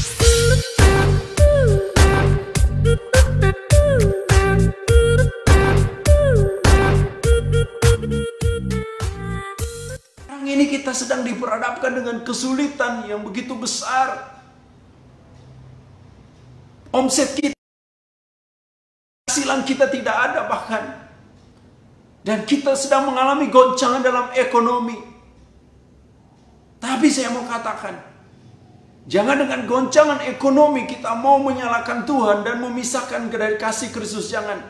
Sekarang ini kita sedang diperhadapkan dengan kesulitan yang begitu besar. Omset kita, penghasilan kita tidak ada bahkan. Dan kita sedang mengalami goncangan dalam ekonomi. Tapi saya mau katakan, jangan dengan goncangan ekonomi kita mau menyalahkan Tuhan dan memisahkan dari kasih Kristus. Jangan.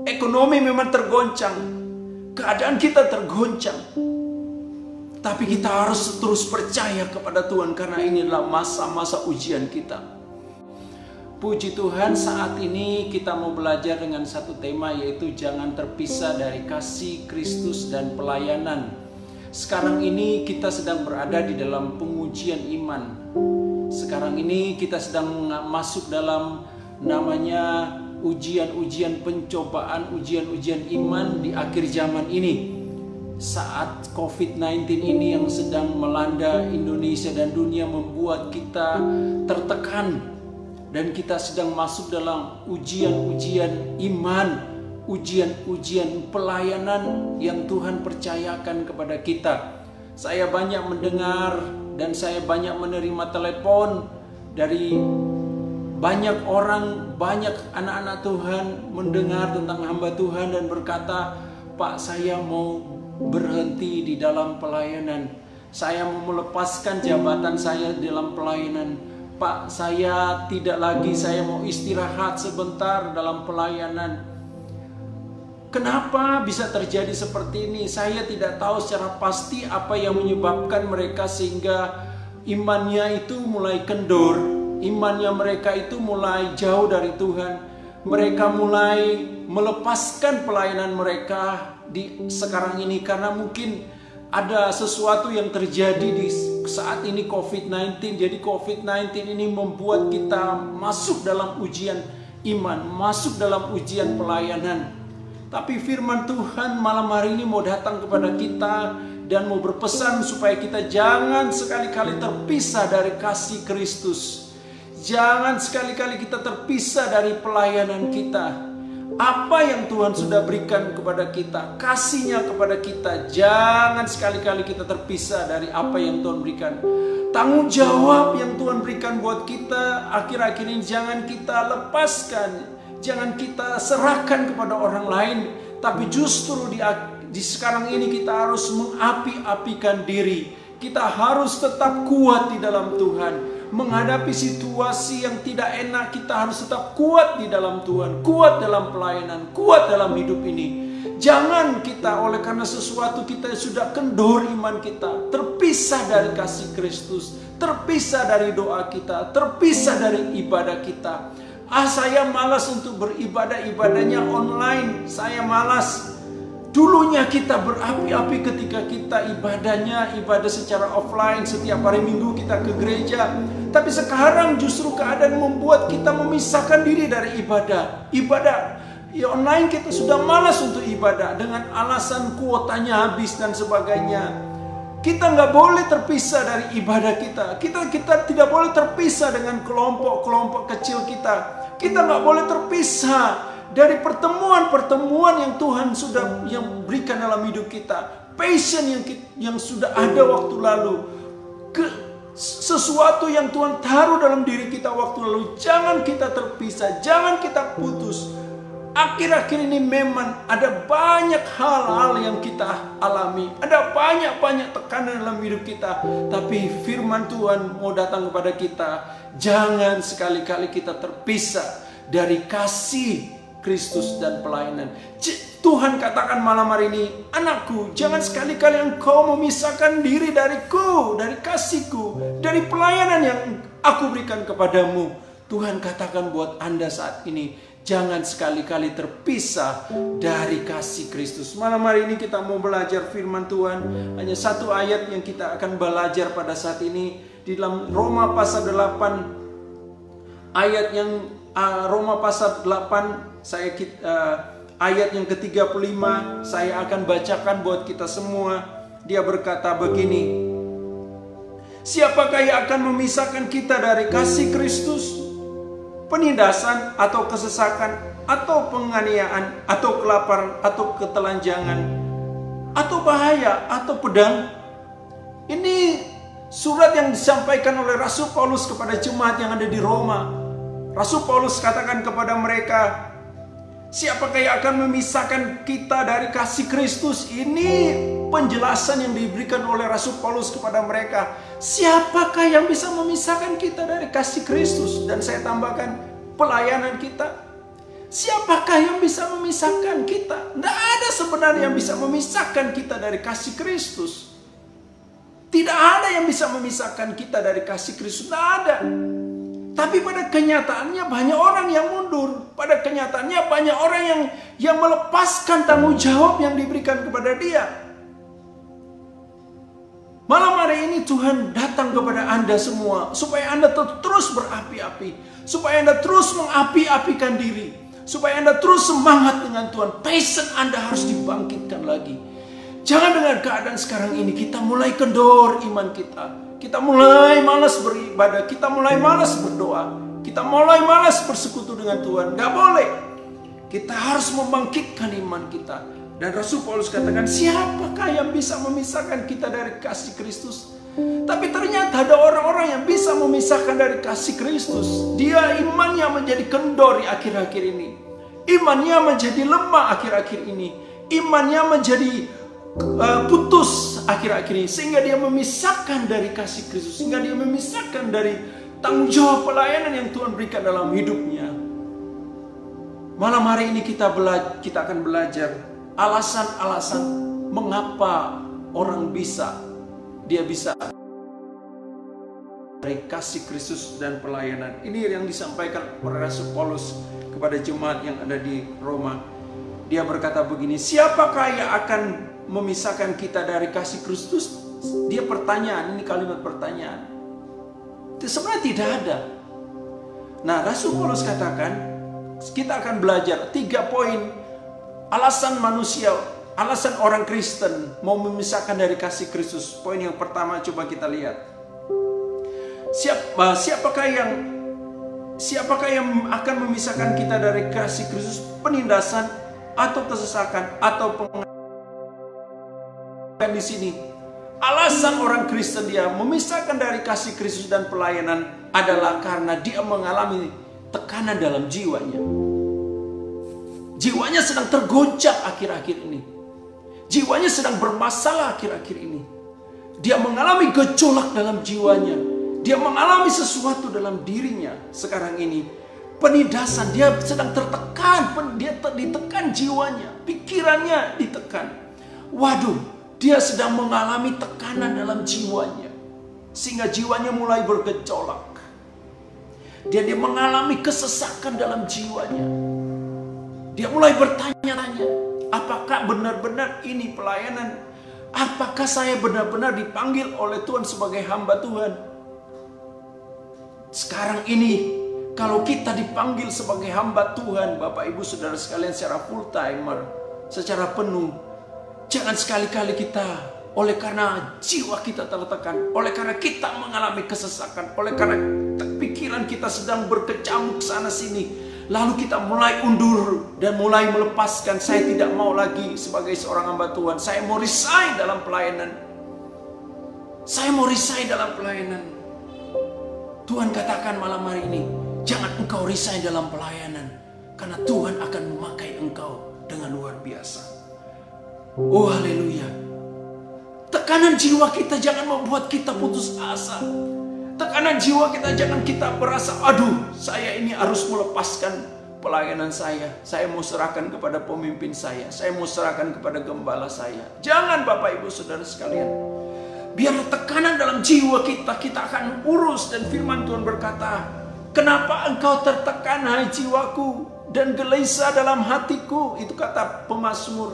Ekonomi memang tergoncang, keadaan kita tergoncang. Tapi kita harus terus percaya kepada Tuhan karena ini adalah masa-masa ujian kita. Puji Tuhan, saat ini kita mau belajar dengan satu tema, yaitu jangan terpisah dari kasih Kristus dan pelayanan. Sekarang ini kita sedang berada di dalam pengujian iman. Sekarang ini kita sedang masuk dalam namanya ujian-ujian pencobaan, ujian-ujian iman di akhir zaman ini. Saat COVID-19 ini yang sedang melanda Indonesia dan dunia membuat kita tertekan. Dan kita sedang masuk dalam ujian-ujian iman, ujian-ujian pelayanan yang Tuhan percayakan kepada kita. Saya banyak mendengar dan saya banyak menerima telepon dari banyak orang, banyak anak-anak Tuhan mendengar tentang hamba Tuhan dan berkata, "Pak, saya mau berhenti di dalam pelayanan. Saya mau melepaskan jabatan saya dalam pelayanan. Pak, saya tidak lagi, saya mau istirahat sebentar dalam pelayanan." Kenapa bisa terjadi seperti ini? Saya tidak tahu secara pasti apa yang menyebabkan mereka sehingga imannya itu mulai kendor, imannya mereka itu mulai jauh dari Tuhan. Mereka mulai melepaskan pelayanan mereka di sekarang ini karena mungkin ada sesuatu yang terjadi di saat ini COVID-19. Jadi COVID-19 ini membuat kita masuk dalam ujian iman, masuk dalam ujian pelayanan. Tapi firman Tuhan malam hari ini mau datang kepada kita dan mau berpesan supaya kita jangan sekali-kali terpisah dari kasih Kristus. Jangan sekali-kali kita terpisah dari pelayanan kita. Apa yang Tuhan sudah berikan kepada kita, kasih-Nya kepada kita, jangan sekali-kali kita terpisah dari apa yang Tuhan berikan. Tanggung jawab yang Tuhan berikan buat kita akhir-akhir ini jangan kita lepaskan, jangan kita serahkan kepada orang lain, tapi justru di sekarang ini kita harus mengapi-apikan diri. Kita harus tetap kuat di dalam Tuhan. Menghadapi situasi yang tidak enak, kita harus tetap kuat di dalam Tuhan, kuat dalam pelayanan, kuat dalam hidup ini. Jangan kita oleh karena sesuatu kita sudah kendor iman kita, terpisah dari kasih Kristus, terpisah dari doa kita, terpisah dari ibadah kita. Saya malas untuk ibadahnya online, saya malas. Dulunya kita berapi-api ketika kita ibadah secara offline, setiap hari Minggu kita ke gereja. Tapi sekarang justru keadaan membuat kita memisahkan diri dari ibadah. Online kita sudah malas untuk ibadah dengan alasan kuotanya habis dan sebagainya. Kita nggak boleh terpisah dari ibadah kita. Kita tidak boleh terpisah dengan kelompok-kelompok kecil kita. Kita nggak boleh terpisah dari pertemuan-pertemuan yang Tuhan sudah berikan dalam hidup kita. Passion yang sudah ada waktu lalu. Sesuatu yang Tuhan taruh dalam diri kita waktu lalu. Jangan kita terpisah, jangan kita putus. Akhir-akhir ini memang ada banyak hal-hal yang kita alami. Ada banyak tekanan dalam hidup kita. Tapi firman Tuhan mau datang kepada kita. Jangan sekali-kali kita terpisah dari kasih Kristus dan pelayanan. Tuhan katakan malam hari ini, anakku, jangan sekali-kali engkau memisahkan diri dariku, dari kasihku, dari pelayanan yang aku berikan kepadamu. Tuhan katakan buat Anda saat ini, jangan sekali-kali terpisah dari kasih Kristus. Malam hari ini kita mau belajar firman Tuhan. Hanya satu ayat yang kita akan belajar pada saat ini. Di dalam Roma pasal 8, ayat yang Roma pasal 8, ayat yang ke-35 saya akan bacakan buat kita semua. Dia berkata begini, Siapakah yang akan memisahkan kita dari kasih Kristus? Penindasan atau kesesakan atau penganiayaan atau kelaparan atau ketelanjangan atau bahaya atau pedang? Ini surat yang disampaikan oleh Rasul Paulus kepada jemaat yang ada di Roma. Rasul Paulus katakan kepada mereka, siapakah yang akan memisahkan kita dari kasih Kristus? Ini penjelasan yang diberikan oleh Rasul Paulus kepada mereka. Siapakah yang bisa memisahkan kita dari kasih Kristus? Dan saya tambahkan, pelayanan kita. Siapakah yang bisa memisahkan kita? Tidak ada sebenarnya yang bisa memisahkan kita dari kasih Kristus. Tidak ada yang bisa memisahkan kita dari kasih Kristus. Tidak ada. Tapi pada kenyataannya banyak orang yang mundur. Pada kenyataannya banyak orang yang melepaskan tanggung jawab yang diberikan kepada dia. Malam hari ini Tuhan datang kepada Anda semua supaya Anda terus berapi-api, supaya Anda terus mengapi-apikan diri, supaya Anda terus semangat dengan Tuhan. Passion Anda harus dibangkitkan lagi. Jangan dengan keadaan sekarang ini kita mulai kendor iman kita. Kita mulai malas beribadah, kita mulai malas berdoa, kita mulai malas bersekutu dengan Tuhan. Gak boleh. Kita harus membangkitkan iman kita. Dan Rasul Paulus katakan, siapakah yang bisa memisahkan kita dari kasih Kristus? Tapi ternyata ada orang-orang yang bisa memisahkan dari kasih Kristus. Dia imannya menjadi kendor di akhir-akhir ini. Imannya menjadi lemah akhir-akhir ini. Imannya menjadi putus akhir-akhir ini. Sehingga dia memisahkan dari kasih Kristus. Sehingga dia memisahkan dari tanggung jawab pelayanan yang Tuhan berikan dalam hidupnya. Malam hari ini kita akan belajar alasan-alasan mengapa orang dia bisa dari kasih Kristus dan pelayanan. Ini yang disampaikan oleh Rasul Paulus kepada jemaat yang ada di Roma. Dia berkata begini, siapakah yang akan memisahkan kita dari kasih Kristus? Dia pertanyaan, ini kalimat pertanyaan. Sebenarnya tidak ada. Nah, Rasul Paulus katakan, kita akan belajar 3 poin alasan manusia, alasan orang Kristen mau memisahkan dari kasih Kristus. Poin yang pertama coba kita lihat. Siapakah yang akan memisahkan kita dari kasih Kristus? Penindasan atau kesesakan atau di sini. Alasan orang Kristen dia memisahkan dari kasih Kristus dan pelayanan adalah karena dia mengalami tekanan dalam jiwanya. Jiwanya sedang tergoncang akhir-akhir ini. Jiwanya sedang bermasalah akhir-akhir ini. Dia mengalami gejolak dalam jiwanya. Dia mengalami sesuatu dalam dirinya sekarang ini. Penindasan, dia sedang tertekan. Dia ditekan jiwanya. Pikirannya ditekan. Waduh, dia sedang mengalami tekanan dalam jiwanya. Sehingga jiwanya mulai bergejolak. Dia mengalami kesesakan dalam jiwanya. Dia mulai bertanya-tanya, apakah benar-benar ini pelayanan? Apakah saya benar-benar dipanggil oleh Tuhan sebagai hamba Tuhan? Sekarang ini, kalau kita dipanggil sebagai hamba Tuhan, Bapak Ibu Saudara sekalian secara full timer, secara penuh, jangan sekali-kali kita, oleh karena jiwa kita tertekan, oleh karena kita mengalami kesesakan, oleh karena pikiran kita sedang berkecamuk sana sini, lalu kita mulai undur dan mulai melepaskan. Saya tidak mau lagi sebagai seorang hamba Tuhan. Saya mau resign dalam pelayanan. Saya mau resign dalam pelayanan. Tuhan katakan malam hari ini, jangan engkau resign dalam pelayanan. Karena Tuhan akan memakai engkau dengan luar biasa. Oh haleluya. Tekanan jiwa kita jangan membuat kita putus asa. Tekanan jiwa kita jangan kita merasa, aduh saya ini harus melepaskan pelayanan saya. Saya mau serahkan kepada pemimpin saya. Saya mau serahkan kepada gembala saya. Jangan Bapak Ibu Saudara sekalian. Biar tekanan dalam jiwa kita akan urus. Dan firman Tuhan berkata, kenapa engkau tertekan hai jiwaku dan gelisah dalam hatiku? Itu kata pemazmur.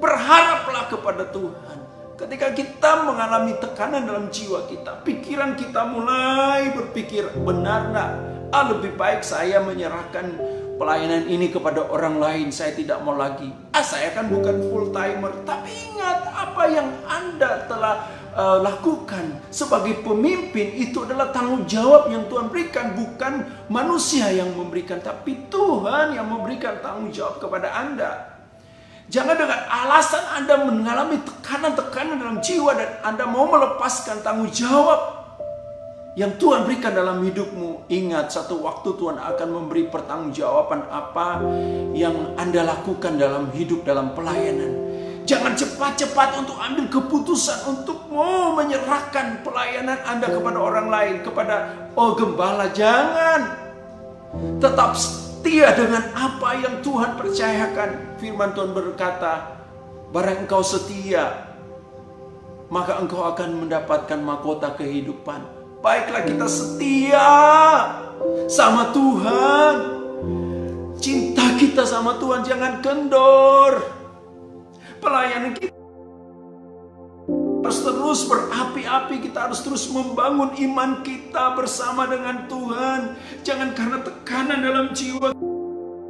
Berharaplah kepada Tuhan. Ketika kita mengalami tekanan dalam jiwa kita, pikiran kita mulai berpikir, benar nggak? Lebih baik saya menyerahkan pelayanan ini kepada orang lain. Saya tidak mau lagi. Saya kan bukan full timer. Tapi ingat apa yang Anda telah lakukan. Sebagai pemimpin, itu adalah tanggung jawab yang Tuhan berikan, bukan manusia yang memberikan, tapi Tuhan yang memberikan tanggung jawab kepada Anda. Jangan dengan alasan Anda mengalami tekanan-tekanan dalam jiwa dan Anda mau melepaskan tanggung jawab yang Tuhan berikan dalam hidupmu. Ingat, satu waktu Tuhan akan memberi pertanggungjawaban apa yang Anda lakukan dalam hidup, dalam pelayanan. Jangan cepat-cepat untuk ambil keputusan untuk mau menyerahkan pelayanan Anda kepada orang lain, kepada gembala. Jangan. Tetap setia dengan apa yang Tuhan percayakan. Firman Tuhan berkata, barang engkau setia, maka engkau akan mendapatkan mahkota kehidupan. Baiklah kita setia sama Tuhan. Cinta kita sama Tuhan jangan kendor. Pelayanan kita harus terus berapi-api. Kita harus terus membangun iman kita bersama dengan Tuhan. Jangan karena tekanan dalam jiwa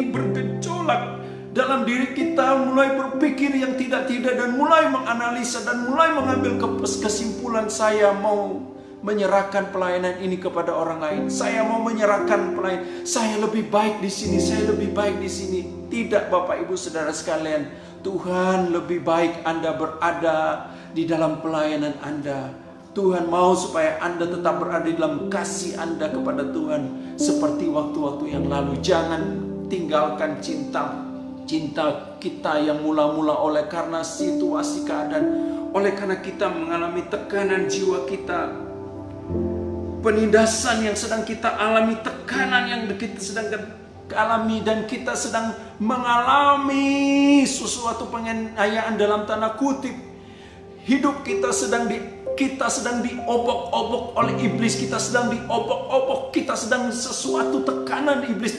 bergejolak dalam diri kita, mulai berpikir yang tidak-tidak dan mulai menganalisa dan mulai mengambil kesimpulan, saya mau menyerahkan pelayanan ini kepada orang lain. Saya mau menyerahkan pelayanan. Saya lebih baik di sini, saya lebih baik di sini. Tidak, Bapak Ibu Saudara sekalian. Tuhan lebih baik Anda berada di dalam pelayanan Anda. Tuhan mau supaya Anda tetap berada di dalam kasih Anda kepada Tuhan seperti waktu-waktu yang lalu. Jangan tinggalkan cinta kita yang mula-mula oleh karena situasi keadaan, oleh karena kita mengalami tekanan jiwa kita, penindasan yang sedang kita alami, tekanan yang kita sedang alami, dan kita sedang mengalami sesuatu penganiayaan dalam tanda kutip. Hidup kita sedang diobok-obok oleh iblis, kita sedang diobok-obok, kita sedang sesuatu tekanan iblis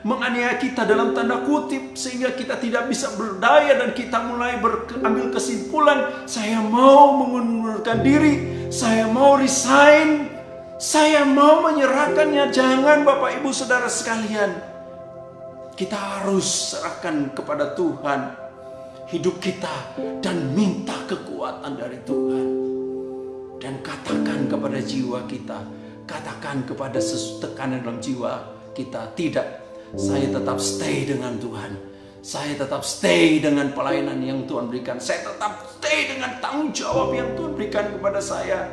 menganiaya kita dalam tanda kutip, sehingga kita tidak bisa berdaya dan kita mulai ambil kesimpulan, saya mau mengundurkan diri, saya mau resign, saya mau menyerahkannya. Jangan, Bapak Ibu Saudara sekalian, kita harus serahkan kepada Tuhan hidup kita dan minta kekuatan dari Tuhan. Dan katakan kepada jiwa kita, katakan kepada tekanan dalam jiwa kita, tidak, saya tetap stay dengan Tuhan. Saya tetap stay dengan pelayanan yang Tuhan berikan. Saya tetap stay dengan tanggung jawab yang Tuhan berikan kepada saya.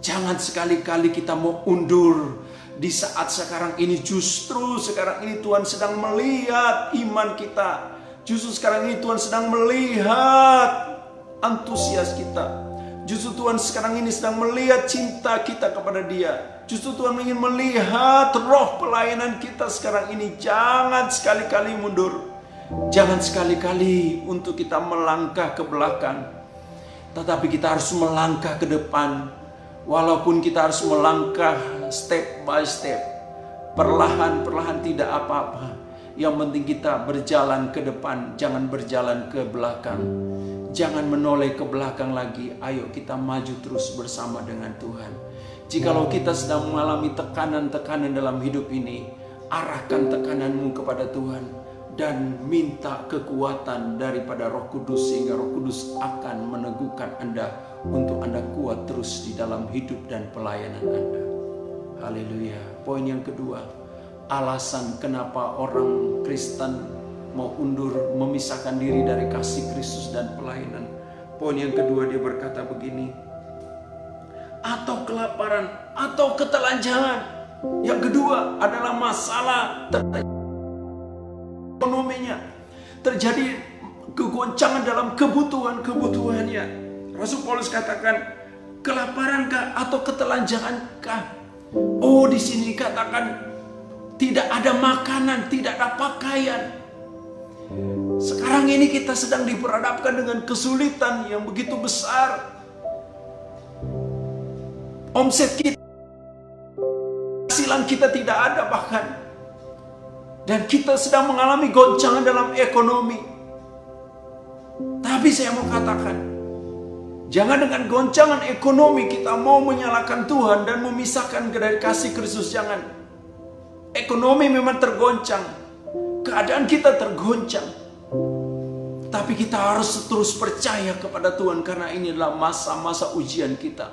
Jangan sekali-kali kita mau undur di saat sekarang ini. Justru sekarang ini Tuhan sedang melihat iman kita. Justru sekarang ini Tuhan sedang melihat antusias kita. Justru Tuhan sekarang ini sedang melihat cinta kita kepada Dia. Justru Tuhan ingin melihat roh pelayanan kita sekarang ini. Jangan sekali-kali mundur. Jangan sekali-kali untuk kita melangkah ke belakang. Tetapi kita harus melangkah ke depan. Walaupun kita harus melangkah step by step, perlahan-perlahan, tidak apa-apa. Yang penting kita berjalan ke depan, jangan berjalan ke belakang. Jangan menoleh ke belakang lagi. Ayo kita maju terus bersama dengan Tuhan. Jikalau kita sedang mengalami tekanan-tekanan dalam hidup ini, arahkan tekananmu kepada Tuhan dan minta kekuatan daripada Roh Kudus, sehingga Roh Kudus akan meneguhkan Anda untuk Anda kuat terus di dalam hidup dan pelayanan Anda. Haleluya. Poin yang kedua, alasan kenapa orang Kristen mau undur, memisahkan diri dari kasih Kristus dan pelayanan. Poin yang kedua, dia berkata begini, atau kelaparan, atau ketelanjangan. Yang kedua adalah masalah ekonominya. Terjadi kegoncangan dalam kebutuhannya. Rasul Paulus katakan, kelaparankah atau ketelanjangankah? Oh, di sini dikatakan tidak ada makanan, tidak ada pakaian. Sekarang ini kita sedang diperhadapkan dengan kesulitan yang begitu besar. Omset kita, penghasilan kita tidak ada bahkan. Dan kita sedang mengalami goncangan dalam ekonomi. Tapi saya mau katakan, jangan dengan goncangan ekonomi kita mau menyalahkan Tuhan dan memisahkan dari kasih Kristus. Jangan. Ekonomi memang tergoncang, keadaan kita tergoncang. Tapi kita harus terus percaya kepada Tuhan, karena inilah masa-masa ujian kita.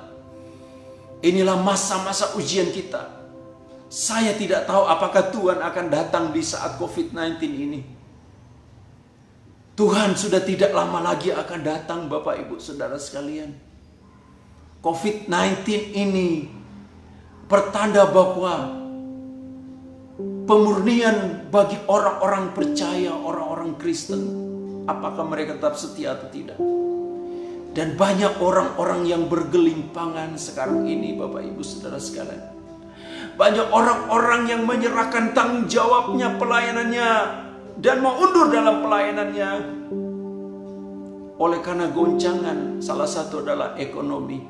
Inilah masa-masa ujian kita. Saya tidak tahu apakah Tuhan akan datang di saat COVID-19 ini. Tuhan sudah tidak lama lagi akan datang, Bapak Ibu Saudara sekalian. COVID-19 ini pertanda bahwa pemurnian bagi orang-orang percaya, orang-orang Kristen. Apakah mereka tetap setia atau tidak? Dan banyak orang-orang yang bergelimpangan sekarang ini, Bapak Ibu Saudara sekalian. Banyak orang-orang yang menyerahkan tanggung jawabnya, pelayanannya, dan mau undur dalam pelayanannya. Oleh karena goncangan, salah satu adalah ekonomi.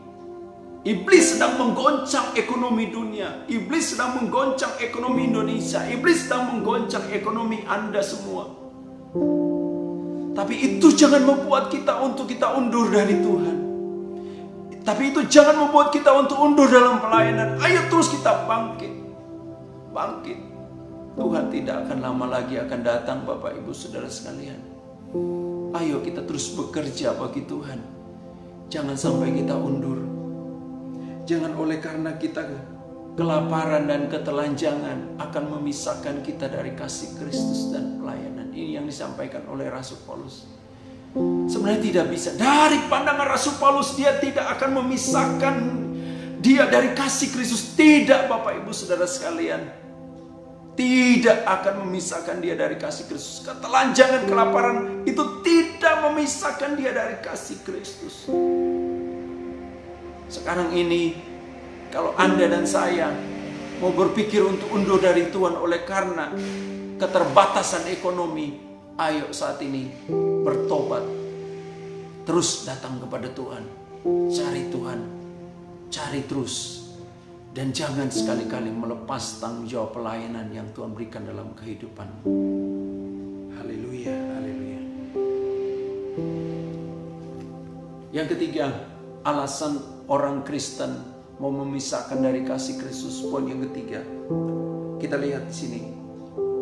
Iblis sedang menggoncang ekonomi dunia. Iblis sedang menggoncang ekonomi Indonesia. Iblis sedang menggoncang ekonomi Anda semua. Tapi itu jangan membuat kita untuk kita undur dari Tuhan. Tapi itu jangan membuat kita untuk undur dalam pelayanan. Ayo terus kita bangkit. Bangkit. Tuhan tidak akan lama lagi akan datang, Bapak Ibu Saudara sekalian. Ayo kita terus bekerja bagi Tuhan. Jangan sampai kita undur. Jangan oleh karena kita kelaparan dan ketelanjangan akan memisahkan kita dari kasih Kristus dan pelayanan. Ini yang disampaikan oleh Rasul Paulus. Sebenarnya tidak bisa. Dari pandangan Rasul Paulus, dia tidak akan memisahkan dia dari kasih Kristus. Tidak, Bapak Ibu Saudara sekalian. Tidak akan memisahkan dia dari kasih Kristus. Ketelanjangan, kelaparan itu tidak memisahkan dia dari kasih Kristus. Sekarang ini, kalau Anda dan saya mau berpikir untuk undur dari Tuhan oleh karena keterbatasan ekonomi, ayo saat ini bertobat. Terus datang kepada Tuhan. Cari Tuhan. Cari terus. Dan jangan sekali-kali melepas tanggung jawab pelayanan yang Tuhan berikan dalam kehidupan. Haleluya, haleluya. Yang ketiga, alasan orang Kristen mau memisahkan dari kasih Kristus. Poin yang ketiga, kita lihat di sini.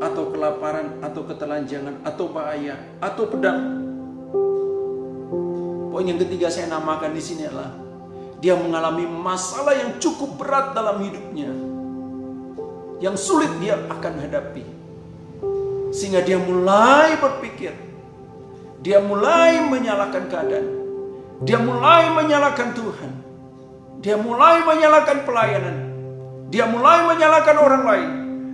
Atau kelaparan, atau ketelanjangan, atau bahaya, atau pedang. Poin yang ketiga saya namakan di sini adalah dia mengalami masalah yang cukup berat dalam hidupnya, yang sulit dia akan hadapi, sehingga dia mulai berpikir, dia mulai menyalahkan keadaan, dia mulai menyalahkan Tuhan, dia mulai menyalahkan pelayanan, dia mulai menyalahkan orang lain.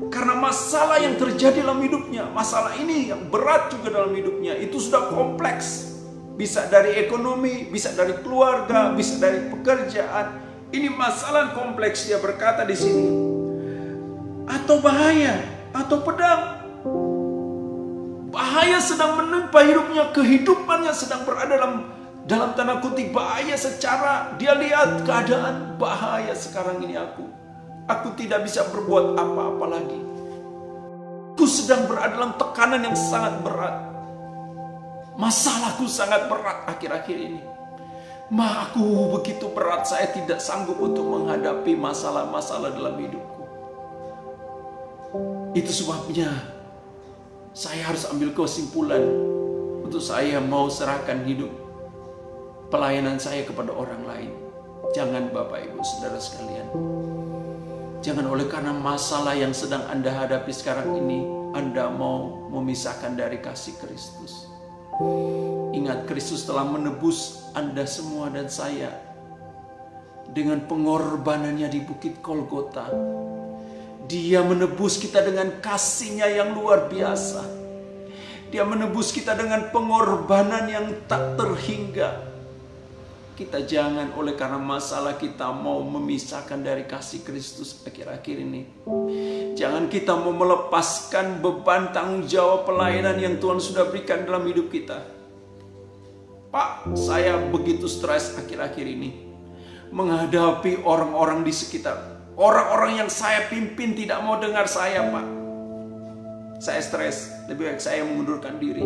Karena masalah yang terjadi dalam hidupnya, masalah ini yang berat juga dalam hidupnya, itu sudah kompleks. Bisa dari ekonomi, bisa dari keluarga, bisa dari pekerjaan. Ini masalah kompleks, dia berkata di sini. Atau bahaya, atau pedang. Bahaya sedang menimpa hidupnya, kehidupannya sedang berada dalam tanda kutip bahaya secara dia lihat keadaan bahaya sekarang ini Aku tidak bisa berbuat apa-apa lagi. Aku sedang berada dalam tekanan yang sangat berat. Masalahku sangat berat akhir-akhir ini. Aku begitu berat, saya tidak sanggup untuk menghadapi masalah-masalah dalam hidupku. Itu sebabnya saya harus ambil kesimpulan untuk saya mau serahkan hidup pelayanan saya kepada orang lain. Jangan, Bapak Ibu Saudara sekalian. Jangan oleh karena masalah yang sedang Anda hadapi sekarang ini, Anda mau memisahkan dari kasih Kristus. Ingat, Kristus telah menebus Anda semua dan saya dengan pengorbanannya di Bukit Golgota. Dia menebus kita dengan kasih-Nya yang luar biasa. Dia menebus kita dengan pengorbanan yang tak terhingga. Kita jangan oleh karena masalah kita mau memisahkan dari kasih Kristus akhir-akhir ini. Jangan kita mau melepaskan beban tanggung jawab pelayanan yang Tuhan sudah berikan dalam hidup kita. Pak, saya begitu stres akhir-akhir ini menghadapi orang-orang di sekitar. Orang-orang yang saya pimpin tidak mau dengar saya, Pak. Saya stres, lebih baik saya mengundurkan diri.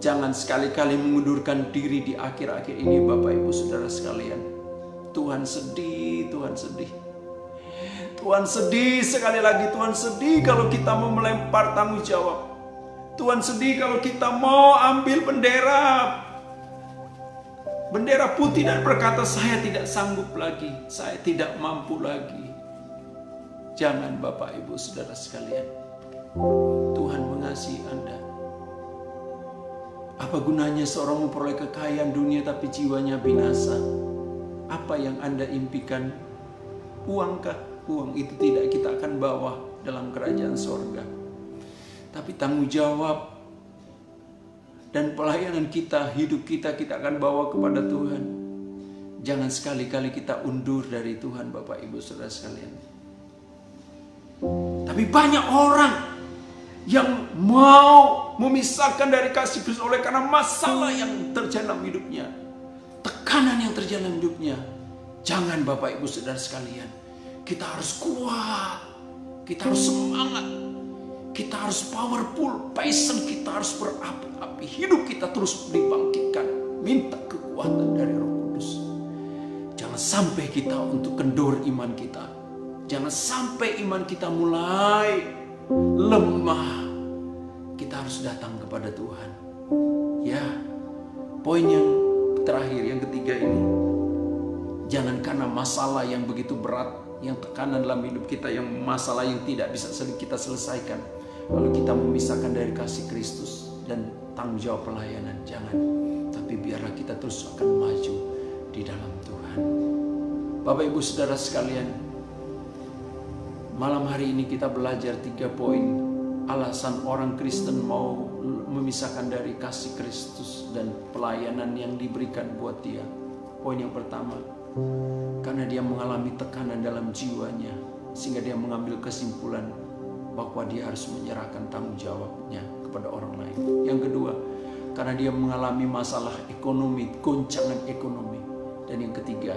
Jangan sekali-kali mengundurkan diri di akhir-akhir ini, Bapak Ibu Saudara sekalian. Tuhan sedih, Tuhan sedih. Tuhan sedih sekali lagi, Tuhan sedih kalau kita mau melempar tanggung jawab. Tuhan sedih kalau kita mau ambil bendera putih dan berkata, saya tidak sanggup lagi, saya tidak mampu lagi. Jangan Bapak Ibu Saudara sekalian. Tuhan mengasihi Anda. Apa gunanya seorang memperoleh kekayaan dunia tapi jiwanya binasa? Apa yang Anda impikan? Uangkah? Uang itu tidak kita akan bawa dalam kerajaan sorga. Tapi tanggung jawab dan pelayanan kita, hidup kita akan bawa kepada Tuhan. Jangan sekali-kali kita undur dari Tuhan Bapak Ibu Saudara sekalian. Tapi banyak orang yang mau memisahkan dari kasih Kristus oleh karena masalah yang terjadi dalam hidupnya, tekanan yang terjadi dalam hidupnya. Jangan Bapak Ibu Saudara sekalian, kita harus kuat, kita harus semangat, kita harus powerful, passion kita harus berapi-api, hidup kita terus dibangkitkan, minta kekuatan dari Roh Kudus. Jangan sampai kita untuk kendor iman kita, jangan sampai iman kita mulai lemah. Kita harus datang kepada Tuhan. Ya, poin yang terakhir, yang ketiga ini, jangan karena masalah yang begitu berat, yang tekanan dalam hidup kita, yang masalah yang tidak bisa kita selesaikan, lalu kita memisahkan dari kasih Kristus dan tanggung jawab pelayanan. Jangan, tapi biarlah kita terus akan maju di dalam Tuhan. Bapak Ibu Saudara sekalian, malam hari ini kita belajar 3 poin alasan orang Kristen mau memisahkan dari kasih Kristus dan pelayanan yang diberikan buat dia. Poin yang pertama, karena dia mengalami tekanan dalam jiwanya, sehingga dia mengambil kesimpulan bahwa dia harus menyerahkan tanggung jawabnya kepada orang lain. Yang kedua, karena dia mengalami masalah ekonomi, goncangan ekonomi. Dan yang ketiga,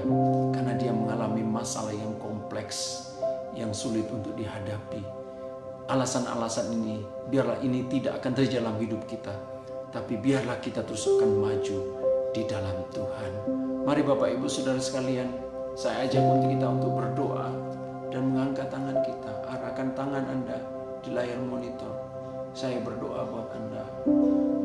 karena dia mengalami masalah yang kompleks, yang sulit untuk dihadapi. Alasan-alasan ini, biarlah ini tidak akan terjadi dalam hidup kita, tapi biarlah kita terus akan maju di dalam Tuhan. Mari Bapak Ibu Saudara sekalian, saya ajak kita untuk berdoa dan mengangkat tangan kita. Arahkan tangan Anda di layar monitor. Saya berdoa buat Anda.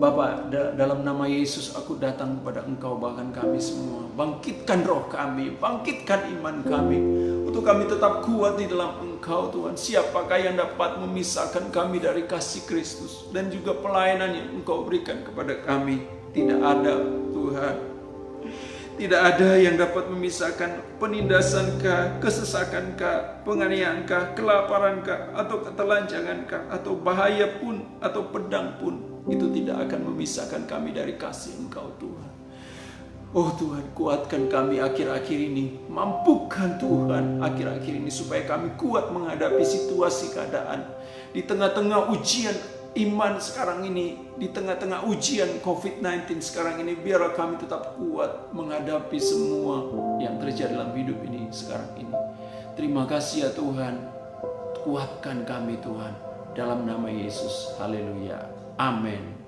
Bapak, dalam nama Yesus aku datang kepada Engkau, bahkan kami semua. Bangkitkan roh kami, bangkitkan iman kami, untuk kami tetap kuat di dalam Engkau Tuhan. Siapakah yang dapat memisahkan kami dari kasih Kristus dan juga pelayanan yang Engkau berikan kepada kami? Tidak ada Tuhan. Tidak ada yang dapat memisahkan penindasankah, kesesakankah, penganiayaankah, kelaparankah, atau ketelanjangankah, atau bahaya pun, atau pedang pun. Itu tidak akan memisahkan kami dari kasih Engkau Tuhan. Oh Tuhan, kuatkan kami akhir-akhir ini. Mampukan Tuhan akhir-akhir ini supaya kami kuat menghadapi situasi keadaan. Di tengah-tengah ujian iman sekarang ini, di tengah-tengah ujian COVID-19 sekarang ini, biarlah kami tetap kuat menghadapi semua yang terjadi dalam hidup ini sekarang ini. Terima kasih ya Tuhan. Kuatkan kami Tuhan, dalam nama Yesus. Haleluya. Amin.